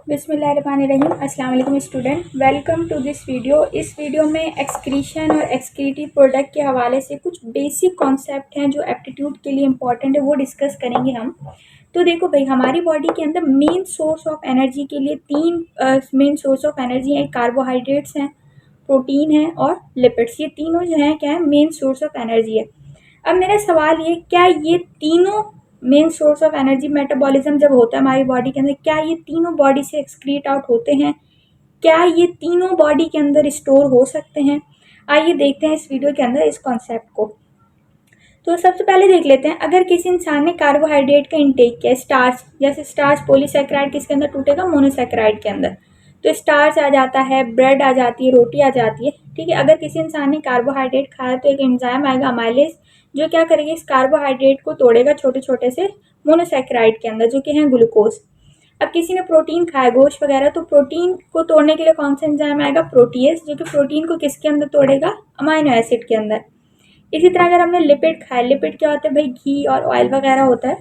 बिस्मिल्लाहिर्रहमानिर्रहीम। अस्सलाम वालेकुम student, welcome to this video. इस वीडियो में एक्सक्रीशन और एक्सक्रीटिव प्रोडक्ट के हवाले से कुछ बेसिक कॉन्सेप्ट हैं जो एप्टीट्यूड के लिए इम्पॉर्टेंट है, वो डिस्कस करेंगे हम। तो देखो भाई, हमारी बॉडी के अंदर मेन सोर्स ऑफ एनर्जी के लिए तीन मेन सोर्स ऑफ एनर्जी हैं। कार्बोहाइड्रेट्स हैं, प्रोटीन है और लिपिड्स। ये तीनों जो हैं क्या है, मेन सोर्स ऑफ एनर्जी है। अब मेरा सवाल ये, क्या ये तीनों main source of energy metabolism जब होता है हमारी बॉडी के अंदर, क्या ये तीनों बॉडी से एक्सक्रीट आउट होते हैं? क्या ये तीनों बॉडी के अंदर स्टोर हो सकते हैं? आइए देखते हैं इस वीडियो के अंदर इस कॉन्सेप्ट को। तो सबसे पहले देख लेते हैं, अगर किसी इंसान ने कार्बोहाइड्रेट का इंटेक किया, स्टार्च, जैसे स्टार्च पॉलीसैकेराइड किसके अंदर टूटेगा? मोनोसैकेराइड के अंदर। तो स्टार्च आ जाता है, ब्रेड आ जाती है, रोटी आ जाती है, ठीक है। अगर किसी इंसान ने कार्बोहाइड्रेट खाया तो एक एंजाइम आएगा अमाइलेज, जो क्या करेगा, इस कार्बोहाइड्रेट को तोड़ेगा छोटे छोटे से मोनोसैकेराइड के अंदर, जो कि है ग्लूकोज। अब किसी ने प्रोटीन खाया, गोश्त वगैरह, तो प्रोटीन को तोड़ने के लिए कौन सा एंजाइम आएगा? प्रोटीएज, जो कि प्रोटीन को किसके अंदर तोड़ेगा? अमाइनो एसिड के अंदर। इसी तरह अगर हमने लिपिड खाया, लिपिड क्या होता है भाई? घी और ऑयल वगैरह होता है।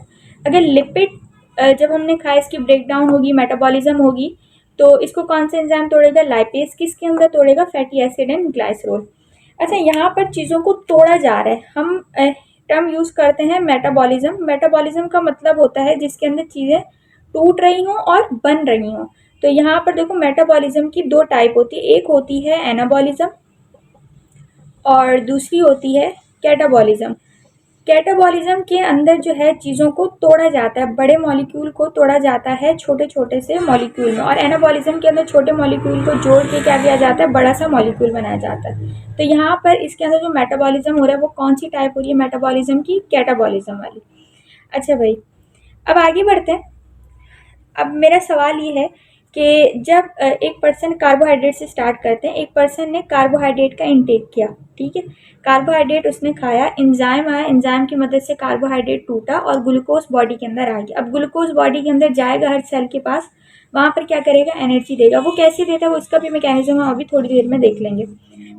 अगर लिपिड जब हमने खाया, इसकी ब्रेकडाउन होगी, मेटाबॉलिज्म होगी, तो इसको कौन सा एंजाइम तोड़ेगा? लाइपेज। किसके अंदर तोड़ेगा? Fatty acid and glycerol. अच्छा, यहाँ पर चीज़ों को तोड़ा जा रहा है। हम टर्म यूज़ करते हैं मेटाबॉलिज्म। मेटाबॉलिज्म का मतलब होता है जिसके अंदर चीज़ें टूट रही हों और बन रही हों। तो यहाँ पर देखो, मेटाबॉलिज्म की दो टाइप होती है, एक होती है एनाबॉलिज्म और दूसरी होती है कैटाबॉलिज्म। कैटाबॉलिज्म के अंदर जो है चीज़ों को तोड़ा जाता है, बड़े मॉलिक्यूल को तोड़ा जाता है छोटे छोटे से मॉलिक्यूल में, और एनाबॉलिज्म के अंदर छोटे मॉलिक्यूल को जोड़ के क्या किया जाता है? बड़ा सा मॉलिक्यूल बनाया जाता है। तो यहाँ पर इसके अंदर जो मेटाबॉलिज्म हो रहा है वो कौन सी टाइप हो रही है मेटाबॉलिज्म की? कैटाबॉलिज्म वाली। अच्छा भाई, अब आगे बढ़ते हैं। अब मेरा सवाल ये है कि जब एक पर्सन कार्बोहाइड्रेट से स्टार्ट करते हैं, एक पर्सन ने कार्बोहाइड्रेट का इंटेक किया, ठीक है, कार्बोहाइड्रेट उसने खाया, एंजाइम आया, एंजाइम की मदद से कार्बोहाइड्रेट टूटा और ग्लूकोज बॉडी के अंदर आ गया। अब ग्लूकोज बॉडी के अंदर जाएगा हर सेल के पास, वहाँ पर क्या करेगा? एनर्जी देगा। वो कैसे देता है, वो इसका भी मैकेनिज्म हम अभी थोड़ी देर में देख लेंगे।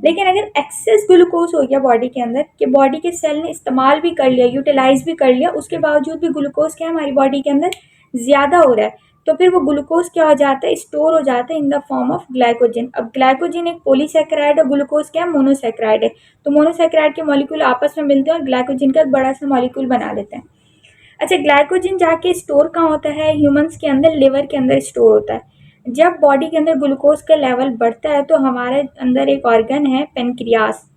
लेकिन अगर एक्सेस ग्लूकोज हो गया बॉडी के अंदर, कि बॉडी के सेल ने इस्तेमाल भी कर लिया, यूटिलाइज भी कर लिया, उसके बावजूद भी ग्लूकोज क्या है हमारी बॉडी के अंदर ज़्यादा हो रहा है, तो फिर वो ग्लूकोज क्या हो जाता है? स्टोर हो जाता है in the form of glycogen. अब ग्लाइकोजन एक पॉलीसैकेराइड और ग्लूकोज क्या है? मोनोसैकेराइड है। तो मोनोसैकेराइड के मॉलिक्यूल आपस में मिलते हैं और ग्लाइकोजन का बड़ा सा मॉलिक्यूल बना देते हैं। अच्छा, ग्लाइकोजन जाके स्टोर कहाँ होता है? ह्यूमंस के अंदर लिवर के अंदर स्टोर होता है। जब बॉडी के अंदर ग्लूकोज का लेवल बढ़ता है तो हमारे अंदर एक ऑर्गन है पेनक्रियास।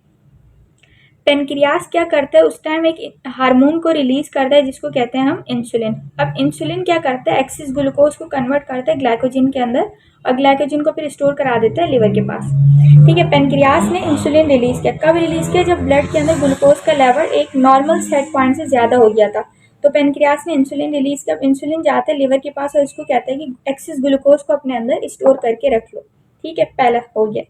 पेनक्रियास क्या करता है? उस टाइम एक हार्मोन को रिलीज करता है जिसको कहते हैं हम इंसुलिन। अब इंसुलिन क्या करता है? एक्सिस ग्लूकोज को कन्वर्ट करता है ग्लाइकोजन के अंदर और ग्लाइकोजन को फिर स्टोर करा देता है लिवर के पास, ठीक है। पेनक्रियास ने इंसुलिन रिलीज किया। कब रिलीज किया? जब ब्लड के अंदर ग्लूकोज का लेवल एक नॉर्मल सेट पॉइंट से ज़्यादा हो गया था, तो पेनक्रियास ने इंसुलिन रिलीज किया। इंसुलिन जाता है लिवर के पास और इसको कहता है कि एक्सिस ग्लूकोज को अपने अंदर स्टोर करके रख लो, ठीक है। पहला हो गया।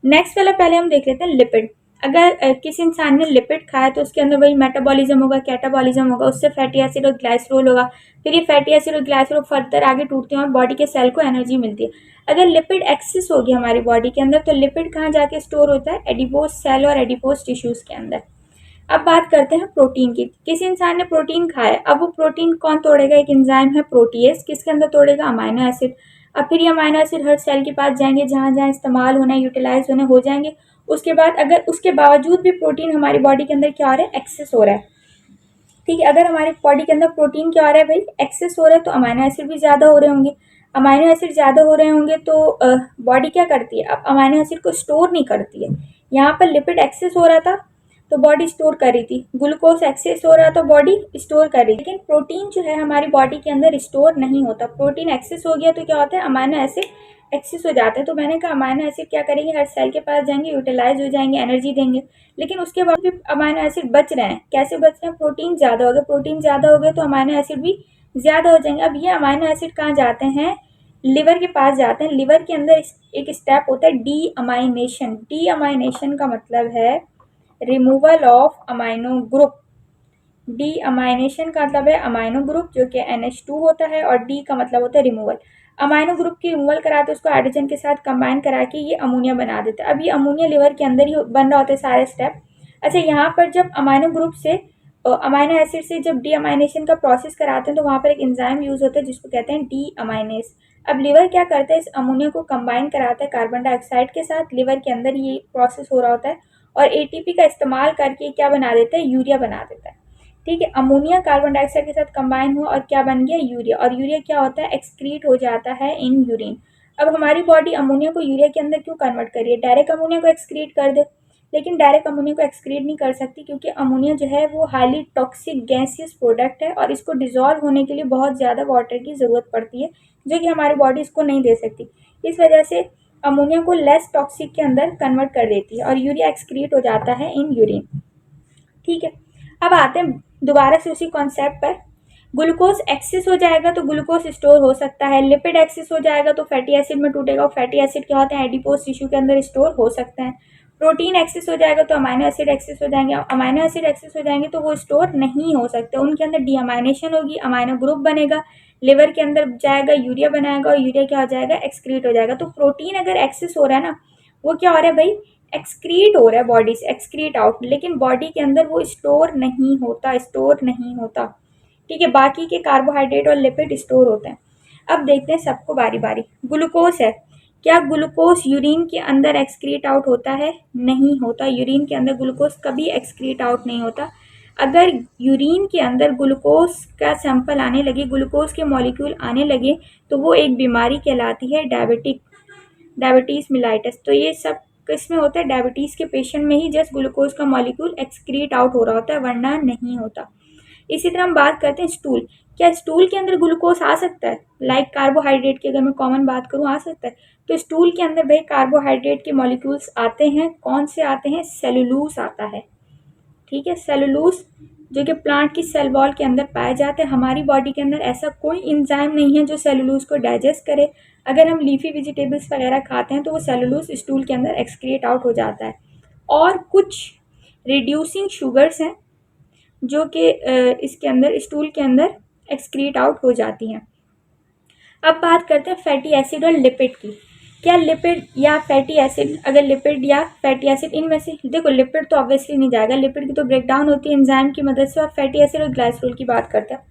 नेक्स्ट वाला पहले हम देख लेते हैं लिपिड। अगर किसी इंसान ने लिपिड खाया तो उसके अंदर वही मेटाबॉलिज्म होगा, कैटाबॉलिज्म होगा, उससे फैटी एसिड और ग्लाइसरोल होगा। फिर ये फैटी एसिड और ग्लाइसरोल फर्दर आगे टूटते हैं और बॉडी के सेल को एनर्जी मिलती है। अगर लिपिड एक्सेस होगी हमारी बॉडी के अंदर तो लिपिड कहाँ जाके स्टोर होता है? एडिपोज सेल और एडिपोज टिश्यूज के अंदर। अब बात करते हैं प्रोटीन की। किसी इंसान ने प्रोटीन खाया, अब वो प्रोटीन कौन तोड़ेगा? एक एंजाइम है प्रोटीएज, किसके अंदर तोड़ेगा? Amino acid. अब फिर ये अमाइनो एसिड हर सेल के पास जाएंगे, जहाँ जहाँ इस्तेमाल होना, यूटिलाइज होने हो जाएंगे। उसके बाद अगर उसके बावजूद भी प्रोटीन हमारी बॉडी के अंदर क्या हो रहा है? एक्सेस हो रहा है, ठीक है। अगर हमारी बॉडी के अंदर प्रोटीन क्या हो रहा है भाई? एक्सेस हो रहा है, तो अमाइनो एसिड भी ज़्यादा हो रहे होंगे। अमाइनो एसिड ज़्यादा हो रहे होंगे तो बॉडी क्या करती है? अब अमाइनो एसिड को स्टोर नहीं करती है। यहाँ पर लिपिड एक्सेस हो रहा था तो बॉडी स्टोर कर रही थी, ग्लूकोज एक्सेस हो रहा था, बॉडी स्टोर कर रही थी। लेकिन प्रोटीन जो है हमारी बॉडी के अंदर स्टोर नहीं होता। प्रोटीन एक्सेस हो गया तो क्या होता है? अमाइनो एसिड एक्सेस हो जाता है। तो मैंने कहा अमाइनो एसिड क्या करेंगे? हर सेल के पास जाएंगे, यूटिलाइज हो जाएंगे, एनर्जी देंगे। लेकिन उसके बाद भी अमाइनो एसिड बच रहे हैं। कैसे बच रहे हैं? प्रोटीन ज़्यादा हो गया। प्रोटीन ज़्यादा हो गया तो अमाइनो एसिड भी ज़्यादा हो जाएंगे। अब ये अमाइनो एसिड कहाँ जाते हैं? लिवर के पास जाते हैं। लिवर के अंदर एक स्टेप होता है डी अमाइनेशन। डी अमाइनेशन का मतलब है removal of amino group. D amination का मतलब है अमाइनो ग्रुप, जो कि NH2 होता है, और डी का मतलब होता है रिमूवल। अमाइनो ग्रुप की रिमूवल कराते उसको हाइड्रोजन के साथ कंबाइन करा के ये अमोनिया बना देता है। अब ये अमोनिया लिवर के अंदर ही बन रहा होता है सारे स्टेप। अच्छा, यहाँ पर जब अमाइनो ग्रुप से अमाइनो एसिड से जब डी अमाइनेशन का प्रोसेस कराते हैं तो वहाँ पर एक एंजाइम यूज होता है जिसको कहते हैं डी अमाइनेस। अब लिवर क्या करता है, इस अमोनिया को कंबाइन कराता है कार्बन डाइऑक्साइड के साथ, लिवर के अंदर ये प्रोसेस हो रहा होता है और एटीपी का इस्तेमाल करके क्या बना देता है, यूरिया बना देता है। ठीक है, अमोनिया कार्बन डाइऑक्साइड के साथ कंबाइन हुआ और क्या बन गया, यूरिया। और यूरिया क्या होता है, एक्सक्रीट हो जाता है इन यूरिन। अब हमारी बॉडी अमोनिया को यूरिया के अंदर क्यों कन्वर्ट करिए, डायरेक्ट अमोनिया को एक्सक्रीट कर दे, लेकिन डायरेक्ट अमोनिया को एक्सक्रीट नहीं कर सकती क्योंकि अमोनिया जो है वो हाईली टॉक्सिक गैसियस प्रोडक्ट है और इसको डिजोल्व होने के लिए बहुत ज़्यादा वाटर की ज़रूरत पड़ती है, जो कि हमारी बॉडी इसको नहीं दे सकती। इस वजह से अमोनिया को लेस टॉक्सिक के अंदर कन्वर्ट कर देती है और यूरिया एक्सक्रीट हो जाता है इन यूरिन। ठीक है, अब आते हैं दोबारा से उसी कॉन्सेप्ट पर। ग्लूकोज एक्सेस हो जाएगा तो ग्लूकोज स्टोर हो सकता है, लिपिड एक्सेस हो जाएगा तो फैटी एसिड में टूटेगा, और फैटी एसिड क्या होते हैं, एडिपोज टिश्यू के अंदर स्टोर हो सकते हैं। प्रोटीन एक्सेस हो जाएगा तो अमाइनो एसिड एक्सेस हो जाएंगे, अमाइनो एसिड एक्सेस हो जाएंगे तो वो स्टोर नहीं हो सकते, उनके अंदर डीअमाइनेशन होगी, अमाइनो ग्रुप बनेगा, लिवर के अंदर जाएगा, यूरिया बनाएगा और यूरिया क्या हो जाएगा, एक्सक्रीट हो जाएगा। तो प्रोटीन अगर एक्सेस हो रहा है ना, वो क्या हो रहा है भाई, एक्सक्रीट हो रहा है बॉडी से, एक्सक्रीट आउट, लेकिन बॉडी के अंदर वो स्टोर नहीं होता, स्टोर नहीं होता। ठीक है, बाकी के कार्बोहाइड्रेट और लिपिड स्टोर होते हैं। अब देखते हैं सबको बारी बारी। ग्लूकोज है, क्या ग्लूकोज यूरिन के अंदर एक्सक्रीट आउट होता है, नहीं होता, यूरिन के अंदर ग्लूकोज कभी एक्सक्रीट आउट नहीं होता। अगर यूरिन के अंदर ग्लूकोज का सैंपल आने लगे, ग्लूकोज के मॉलिक्यूल आने लगे, तो वो एक बीमारी कहलाती है डायबिटीज मिलाइटस। तो ये सब किस में होता है, डायबिटीज के पेशेंट में ही जस्ट ग्लूकोज का मॉलिक्यूल एक्सक्रीट आउट हो रहा होता है, वरना नहीं होता। इसी तरह हम बात करते हैं स्टूल, क्या स्टूल के अंदर ग्लूकोज आ सकता है, लाइक कार्बोहाइड्रेट की अगर मैं कॉमन बात करूँ आ सकता है, तो स्टूल के अंदर भाई कार्बोहाइड्रेट के मॉलिक्यूल्स आते हैं, कौन से आते हैं, सेलुलोज आता है। ठीक है, सेलुलोज जो कि प्लांट की सेल वॉल के अंदर पाए जाते हैं। हमारी बॉडी के अंदर ऐसा कोई इंजाइम नहीं है जो सेलुलोज को डाइजेस्ट करे। अगर हम लीफी वेजिटेबल्स वगैरह खाते हैं तो वो सेलुलोज स्टूल के अंदर एक्सक्रिएट आउट हो जाता है। और कुछ रिड्यूसिंग शुगर्स हैं जो कि इसके अंदर स्टूल के अंदर एक्सक्रीट आउट हो जाती हैं। अब बात करते हैं फैटी एसिड और लिपिड की। क्या लिपिड या फैटी एसिड, अगर लिपिड या फैटी एसिड इनमें से, देखो लिपिड तो ऑब्वियसली नहीं जाएगा, लिपिड की तो ब्रेकडाउन होती है एंजाइम की मदद से, और फैटी एसिड और ग्लाइसरोल की बात करते हैं।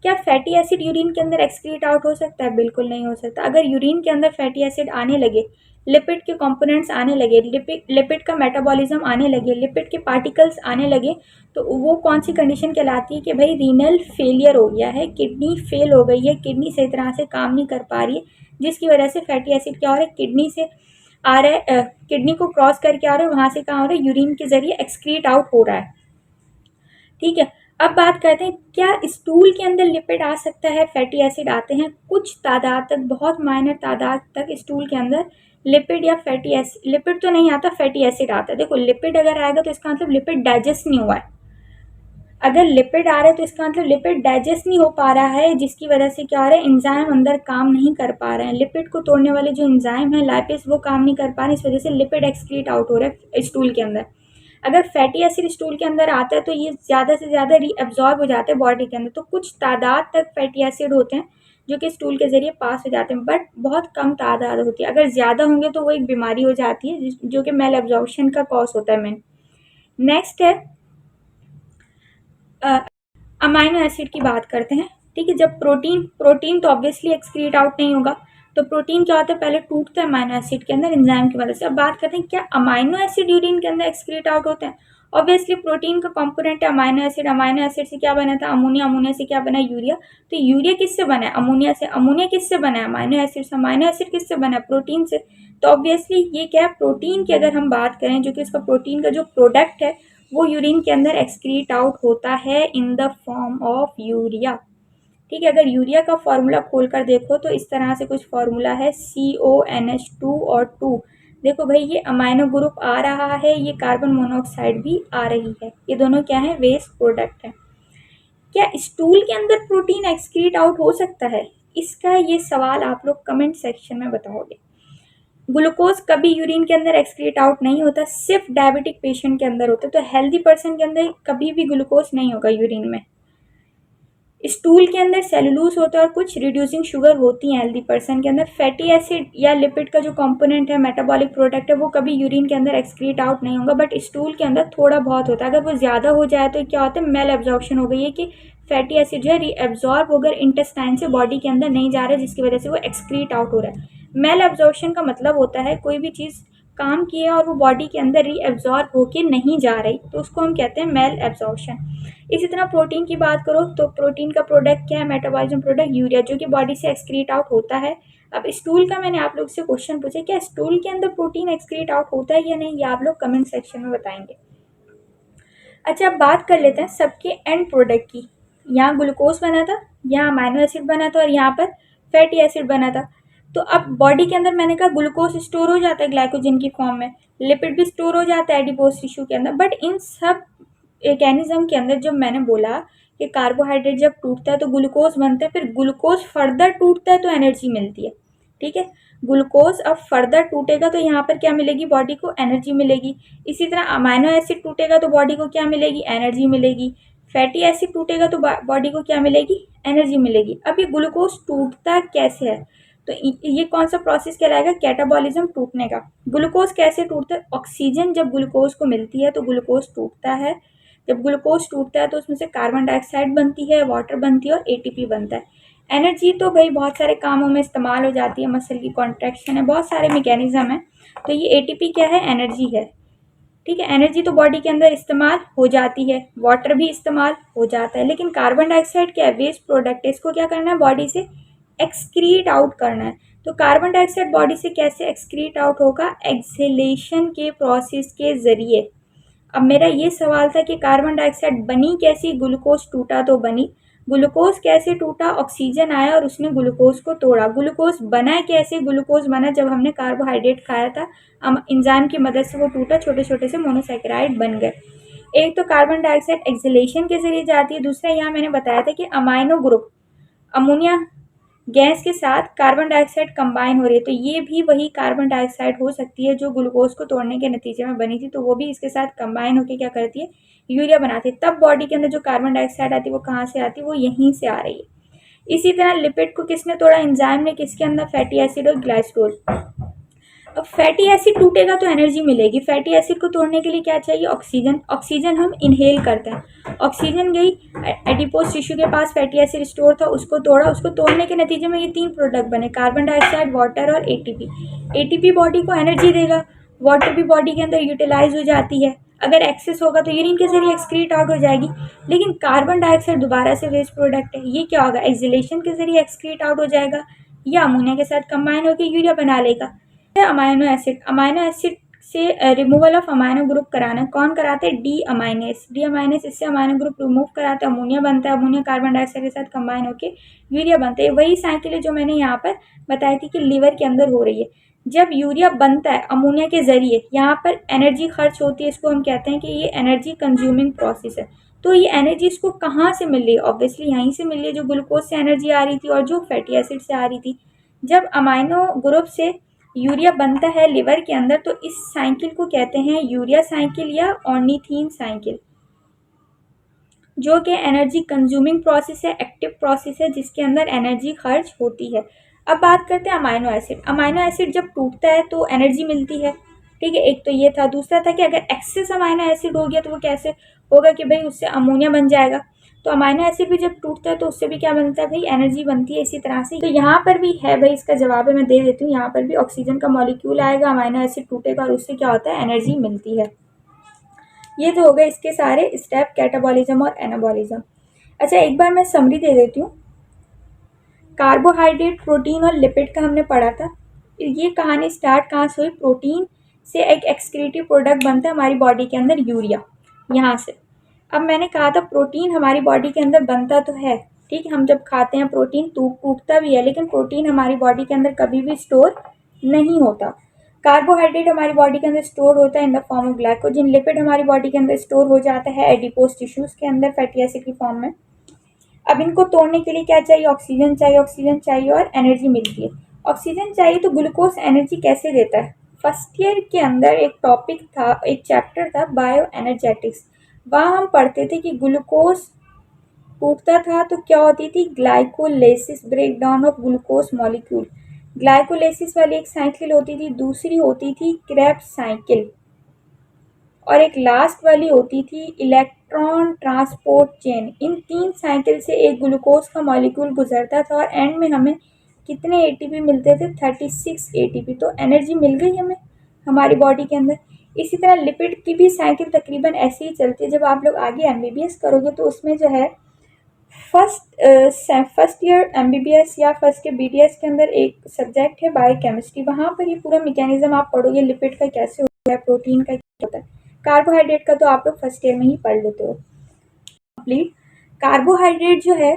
क्या फैटी एसिड यूरिन के अंदर एक्सक्रीट आउट हो सकता है, बिल्कुल नहीं हो सकता। अगर यूरिन के अंदर फैटी एसिड आने लगे, लिपिड के कंपोनेंट्स आने लगे, लिपिड का मेटाबॉलिज्म आने लगे, लिपिड के पार्टिकल्स आने लगे, तो वो कौन सी कंडीशन कहलाती है कि भाई रीनल फेलियर हो गया है, किडनी फेल हो गई है, किडनी सही तरह से काम नहीं कर पा रही है, जिसकी वजह से फैटी एसिड क्या हो रहा है, किडनी से आ रहा है, किडनी को क्रॉस करके आ रहा है, वहां से कहाँ हो रहा है, यूरिन के जरिए एक्सक्रीट आउट हो रहा है। ठीक है, अब बात करते हैं क्या स्टूल के अंदर लिपिड आ सकता है, फैटी एसिड आते हैं कुछ तादाद तक, बहुत माइनर तादाद तक स्टूल के अंदर लिपिड या फैटी एसिड, लिपिड तो नहीं आता, फैटी एसिड आता है। देखो लिपिड अगर आएगा तो इसका मतलब लिपिड डाइजेस्ट नहीं हुआ है, अगर लिपिड आ रहा है तो इसका मतलब लिपिड डाइजेस्ट नहीं हो पा रहा है, जिसकी वजह से क्या हो रहा है, एंजाइम अंदर काम नहीं कर पा रहे हैं, लिपिड को तोड़ने वाले जो एंजाइम है लाइपेज वो काम नहीं कर पा रहे, इस वजह से लिपिड एक्सक्रीट आउट हो रहा है स्टूल के अंदर। अगर फैटी एसिड स्टूल के अंदर आता है तो ये ज़्यादा से ज़्यादा रीअब्जॉर्ब हो जाते हैं बॉडी के अंदर, तो कुछ तादाद तक फैटी एसिड होते हैं जो कि स्टूल के जरिए पास हो जाते हैं, बट बहुत कम तादाद होती है। अगर ज़्यादा होंगे तो वो एक बीमारी हो जाती है जो कि मेल एब्जॉर्प्शन का कॉज होता है मेन। नेक्स्ट है अमाइनो एसिड की बात करते हैं। ठीक है, जब प्रोटीन तो ऑब्वियसली एक्सक्रीट आउट नहीं होगा, तो प्रोटीन क्या होता है, पहले टूटता है अमाइनो एसिड के अंदर एंजाइम की मदद से। अब बात करते हैं क्या अमाइनो एसिड यूरिन के अंदर एक्सक्रीट आउट होते हैं। ऑब्वियसली प्रोटीन का कंपोनेंट है अमाइनो एसिड, अमाइनो एसिड से क्या बना था, अमोनिया, अमोनिया से क्या बना, यूरिया। तो यूरिया किससे बना है, अमोनिया से, अमोनिया किससे बना है, अमाइनो एसिड से, अमाइनो एसिड किससे बना है, प्रोटीन से। तो ऑब्वियसली ये क्या है, प्रोटीन की अगर हम बात करें, जो कि इसका प्रोटीन का जो प्रोडक्ट है वो यूरिन के अंदर एक्सक्रीट आउट होता है in the form of urea. ठीक है, अगर यूरिया का फॉर्मूला खोलकर देखो तो इस तरह से कुछ फॉर्मूला है CONH2 और 2। देखो भाई ये अमाइनो ग्रुप आ रहा है, ये कार्बन मोनोऑक्साइड भी आ रही है, ये दोनों क्या है, वेस्ट प्रोडक्ट है। क्या स्टूल के अंदर प्रोटीन एक्सक्रीट आउट हो सकता है, इसका ये सवाल आप लोग कमेंट सेक्शन में बताओगे। ग्लूकोज कभी यूरिन के अंदर एक्सक्रीट आउट नहीं होता, सिर्फ डायबिटिक पेशेंट के अंदर होता है, तो हेल्दी पर्सन के अंदर कभी भी ग्लूकोज नहीं होगा यूरिन में। स्टूल के अंदर सेलुलोज होता है और कुछ रिड्यूसिंग शुगर होती है हेल्दी पर्सन के अंदर। फैटी एसिड या लिपिड का जो कंपोनेंट है, मेटाबॉलिक प्रोडक्ट है, वो कभी यूरिन के अंदर एक्सक्रीट आउट नहीं होगा, बट स्टूल के अंदर थोड़ा बहुत होता है। अगर वो ज़्यादा हो जाए तो क्या होता है, मेल एब्जॉर्प्शन हो गई है कि फैटी एसिड जो है रीएब्जॉर्ब होकर इंटेस्टाइन से बॉडी के अंदर नहीं जा रहा है, जिसकी वजह से वो एक्सक्रीट आउट हो रहा है। मेल एब्जॉर्प्शन का मतलब होता है कोई भी चीज़ काम किए और वो बॉडी के अंदर रीएब्जॉर्ब होके नहीं जा रही, तो उसको हम कहते हैं मेल एब्जॉर्प्शन। इसी तरह प्रोटीन की बात करो तो प्रोटीन का प्रोडक्ट क्या है, मेटाबॉलिज्म प्रोडक्ट यूरिया, जो कि बॉडी से एक्सक्रीट आउट होता है। अब स्टूल का मैंने आप लोग से क्वेश्चन पूछा, क्या स्टूल के अंदर प्रोटीन एक्सक्रीट आउट होता है या नहीं, ये आप लोग कमेंट सेक्शन में बताएंगे। अच्छा, अब बात कर लेते हैं सबके एंड प्रोडक्ट की। यहाँ ग्लूकोज बना था, यहाँ अमाइनो एसिड बना था और यहाँ पर फैटी एसिड बना था। तो अब बॉडी के अंदर मैंने कहा ग्लूकोज स्टोर हो जाता है ग्लाइकोजन की फॉर्म में, लिपिड भी स्टोर हो जाता है एडिपोज टिश्यू के अंदर। बट इन सब मैकेनिज्म के अंदर जब मैंने बोला कि कार्बोहाइड्रेट जब टूटता है तो ग्लूकोज बनता है, फिर ग्लूकोज फर्दर टूटता है तो एनर्जी मिलती है। ठीक है, ग्लूकोज अब फर्दर टूटेगा तो यहाँ पर क्या मिलेगी, बॉडी को एनर्जी मिलेगी। इसी तरह अमाइनो एसिड टूटेगा तो बॉडी को क्या मिलेगी, एनर्जी मिलेगी। फैटी एसिड टूटेगा तो बॉडी को क्या मिलेगी, एनर्जी मिलेगी। अब ये ग्लूकोज टूटता कैसे है, तो ये कौन सा प्रोसेस कहलाएगा, कैटाबॉलिज्म टूटने का। ग्लूकोज कैसे टूटता है, ऑक्सीजन जब ग्लूकोज को मिलती है तो ग्लूकोज टूटता है। जब ग्लूकोज टूटता है तो उसमें से कार्बन डाइऑक्साइड बनती है, वाटर बनती है और एटीपी बनता है। एनर्जी तो भाई बहुत सारे कामों में इस्तेमाल हो जाती है, मसल की कॉन्ट्रैक्शन है, बहुत सारे मैकेनिज्म है। तो ये एटीपी क्या है, एनर्जी है। ठीक है, एनर्जी तो बॉडी के अंदर इस्तेमाल हो जाती है, वाटर भी इस्तेमाल हो जाता है, लेकिन कार्बन डाइऑक्साइड क्या है, वेस्ट प्रोडक्ट है, इसको क्या करना है, बॉडी से एक्सक्रीट आउट करना है। तो कार्बन डाइऑक्साइड बॉडी से कैसे एक्सक्रीट आउट होगा, एक्सहेलेशन के प्रोसेस के जरिए। अब मेरा ये सवाल था कि कार्बन डाइऑक्साइड बनी कैसी, ग्लूकोज टूटा तो बनी। ग्लूकोज कैसे टूटा, ऑक्सीजन आया और उसने ग्लूकोज को तोड़ा। ग्लूकोज बना कैसे, ग्लूकोज बना जब हमने कार्बोहाइड्रेट खाया था, एंजाइम की मदद से वो टूटा, छोटे छोटे से मोनोसैकेराइड बन गए। एक तो कार्बन डाइऑक्साइड एक्सहेलेशन के जरिए जाती है, दूसरा यहाँ मैंने बताया था कि अमाइनो ग्रुप अमोनिया गैस के साथ कार्बन डाइऑक्साइड कंबाइन हो रही है, तो ये भी वही कार्बन डाइऑक्साइड हो सकती है जो ग्लूकोज को तोड़ने के नतीजे में बनी थी, तो वो भी इसके साथ कंबाइन होकर क्या करती है, यूरिया बनाती है। तब बॉडी के अंदर जो कार्बन डाइऑक्साइड आती है वो कहाँ से आती है, वो यहीं से आ रही है। इसी तरह लिपिड को किसने तोड़ा, एंजाइम ने, किसके अंदर, फैटी एसिड और ग्लाइकोल। अब फैटी एसिड टूटेगा तो एनर्जी मिलेगी, फैटी एसिड को तोड़ने के लिए क्या चाहिए, ऑक्सीजन। ऑक्सीजन हम इनहेल करते हैं, ऑक्सीजन गई एडिपोज टिश्यू के पास, फैटी एसिड स्टोर था, उसको तोड़ा, उसको तोड़ने के नतीजे में ये 3 प्रोडक्ट बने, कार्बन डाइऑक्साइड, वाटर और एटीपी। एटीपी बॉडी को एनर्जी देगा, वाटर भी बॉडी के अंदर यूटिलाइज हो जाती है, अगर एक्सेस होगा तो यूरिन के जरिए एक्सक्रीट आउट हो जाएगी। लेकिन कार्बन डाइऑक्साइड दोबारा से वेस्ट प्रोडक्ट है, ये क्या होगा, एक्सहेलेशन के जरिए एक्सक्रीट आउट हो जाएगा या अमोनिया के साथ कंबाइन होकर यूरिया बना लेगा। अमाइनो एसिड, अमाइनो एसिड से रिमूवल ऑफ अमाइनो ग्रुप कराना, कौन कराते हैं, डी अमाइनेस। डी अमाइनेस इससे अमाइनो ग्रुप रिमूव कराते हैं, अमोनिया बनता है, अमोनिया कार्बन डाइऑक्साइड के साथ कंबाइन होकर यूरिया बनता है। वही साइकिल है जो मैंने यहाँ पर बताई थी कि लीवर के अंदर हो रही है। जब यूरिया बनता है अमोनिया के जरिए, यहाँ पर एनर्जी खर्च होती है, इसको हम कहते हैं कि ये एनर्जी कंज्यूमिंग प्रोसेस है। तो ये एनर्जी इसको कहाँ से मिल रही है, ऑब्वियसली यहीं से मिल रही है जो ग्लूकोज से एनर्जी आ रही थी और जो फैटी एसिड से आ रही थी। जब अमाइनो ग्रुप से यूरिया बनता है लिवर के अंदर, तो इस साइकिल को कहते हैं यूरिया साइकिल या ऑर्निथीन साइकिल, जो कि एनर्जी कंज्यूमिंग प्रोसेस है, एक्टिव प्रोसेस है, जिसके अंदर एनर्जी खर्च होती है। अब बात करते हैं अमाइनो एसिड। अमाइनो एसिड जब टूटता है तो एनर्जी मिलती है, ठीक है, एक तो ये था। दूसरा था कि अगर एक्सेस अमाइनो एसिड हो गया तो वो कैसे होगा कि भाई उससे अमोनिया बन जाएगा। तो अमाइनो एसिड भी जब टूटता है तो उससे भी क्या बनता है भाई, एनर्जी बनती है। इसी तरह से तो यहाँ पर भी है भाई, इसका जवाब है, मैं दे देती हूँ। यहाँ पर भी ऑक्सीजन का मॉलिक्यूल आएगा, अमाइनो एसिड टूटेगा और उससे क्या होता है, एनर्जी मिलती है। ये तो हो गए इसके सारे स्टेप, कैटाबॉलिज्म और एनाबॉलिज्म। अच्छा, एक बार मैं समरी दे देती हूँ। कार्बोहाइड्रेट, प्रोटीन और लिपिड का हमने पढ़ा था। ये कहानी स्टार्ट कहाँ से हुई, प्रोटीन से एक एक्सक्रीटिव प्रोडक्ट बनता है हमारी बॉडी के अंदर, यूरिया, यहाँ से। अब मैंने कहा था प्रोटीन हमारी बॉडी के अंदर बनता तो है, ठीक है, हम जब खाते हैं प्रोटीन टूटता भी है, लेकिन प्रोटीन हमारी बॉडी के अंदर कभी भी स्टोर नहीं होता। कार्बोहाइड्रेट हमारी बॉडी के अंदर स्टोर होता है in the form of glycogen. Lipid हमारी बॉडी के अंदर स्टोर हो जाता है एडिपोज टिश्यूज के अंदर, फैटी एसिड की फॉर्म में। अब इनको तोड़ने के लिए क्या चाहिए, ऑक्सीजन चाहिए, ऑक्सीजन चाहिए और एनर्जी मिलती है। ऑक्सीजन चाहिए तो ग्लूकोज एनर्जी कैसे देता है। फर्स्ट ईयर के अंदर एक टॉपिक था, एक चैप्टर था बायो एनर्जेटिक्स, वहाँ हम पढ़ते थे कि ग्लूकोज टूटता था तो क्या होती थी, glycolysis, break down of glucose molecule. Glycolysis वाली एक साइकिल होती थी, दूसरी होती थी क्रेब्स साइकिल, और एक लास्ट वाली होती थी इलेक्ट्रॉन ट्रांसपोर्ट चेन। इन 3 साइकिल से एक ग्लूकोज का मॉलिक्यूल गुजरता था और एंड में हमें कितने एटीपी मिलते थे? 36 एटीपी। तो एनर्जी मिल गई हमें हमारी बॉडी के अंदर। इसी तरह लिपिड की भी साइकिल तकरीबन ऐसे ही चलती है। जब आप लोग आगे एमबीबीएस करोगे तो उसमें जो है फर्स्ट ईयर एमबीबीएस या फर्स्ट ईयर बीडीएस के अंदर एक सब्जेक्ट है बायोकेमिस्ट्री। वहाँ पर ये पूरा मैकेनिज्म आप पढ़ोगे, लिपिड का कैसे होता है, प्रोटीन का क्या होता है। कार्बोहाइड्रेट का तो आप लोग फर्स्ट ईयर में ही पढ़ लेते हो कंप्लीट। कार्बोहाइड्रेट जो है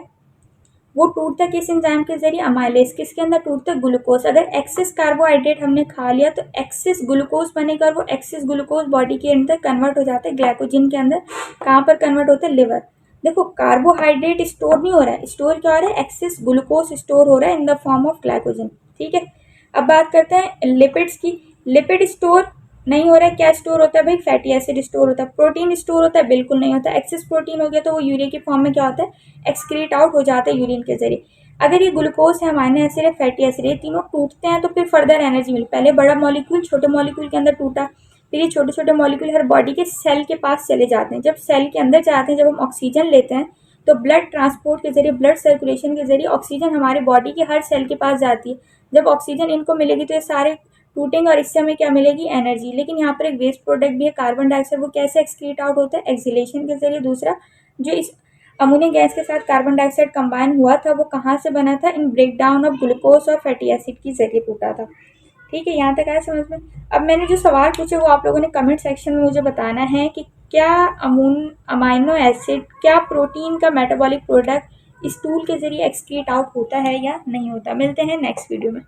वो टूटता किस एंजाइम के जरिए? अमाइलेज। किसके अंदर टूटता है? ग्लूकोज। अगर एक्सेस कार्बोहाइड्रेट हमने खा लिया तो एक्सेस ग्लूकोज बनेगा और वो एक्सेस ग्लूकोज बॉडी के अंदर कन्वर्ट हो जाता है ग्लाइकोजन के अंदर। कहाँ पर कन्वर्ट होता है? लिवर। देखो कार्बोहाइड्रेट स्टोर नहीं हो रहा है, स्टोर क्या हो रहा है? एक्सेस ग्लूकोज स्टोर हो रहा है in the form of glycogen. ठीक है, अब बात करते हैं लिपिड्स की। लिपिड स्टोर नहीं हो रहा है, क्या स्टोर होता है भाई? फैटी एसिड स्टोर होता है। प्रोटीन स्टोर होता है? बिल्कुल नहीं होता। एक्सेस प्रोटीन हो गया तो वो यूरिया के फॉर्म में क्या होता है? एक्सक्रीट आउट हो जाता है यूरिन के जरिए। अगर ये ग्लूकोज है, अमाइनो एसिड है, फैटी एसिड, ये तीनों टूटते हैं तो फिर फर्दर एनर्जी मिली। पहले बड़ा मॉलिक्यूल छोटे मॉलिक्यूल के अंदर टूटा, फिर ये छोटे छोटे मॉलिक्यूल हर बॉडी के सेल के पास चले जाते हैं। जब सेल के अंदर जाते हैं, जब हम ऑक्सीजन लेते हैं तो ब्लड ट्रांसपोर्ट के जरिए, ब्लड सर्कुलेशन के जरिए ऑक्सीजन हमारे बॉडी के हर सेल के पास जाती है। जब ऑक्सीजन इनको मिलेगी तो ये सारे टूटेंगे और इससे हमें क्या मिलेगी? एनर्जी। लेकिन यहाँ पर एक वेस्ट प्रोडक्ट भी है कार्बन डाइऑक्साइड। वो कैसे एक्सक्रीट आउट होता है? एक्सिलेशन के जरिए। दूसरा, जो इस अमोनिया गैस के साथ कार्बन डाइऑक्साइड कंबाइन हुआ था वो कहाँ से बना था? इन ब्रेक डाउन ऑफ ग्लूकोज और फैटी एसिड के जरिए टूटा था। ठीक है, यहाँ तक आया समझ में? अब मैंने जो सवाल पूछे वो आप लोगों ने कमेंट सेक्शन में मुझे बताना है कि क्या अमाइनो एसिड, क्या प्रोटीन का मेटाबॉलिक प्रोडक्ट स्टूल के जरिए एक्सक्रीट आउट होता है या नहीं होता। मिलते हैं नेक्स्ट वीडियो में।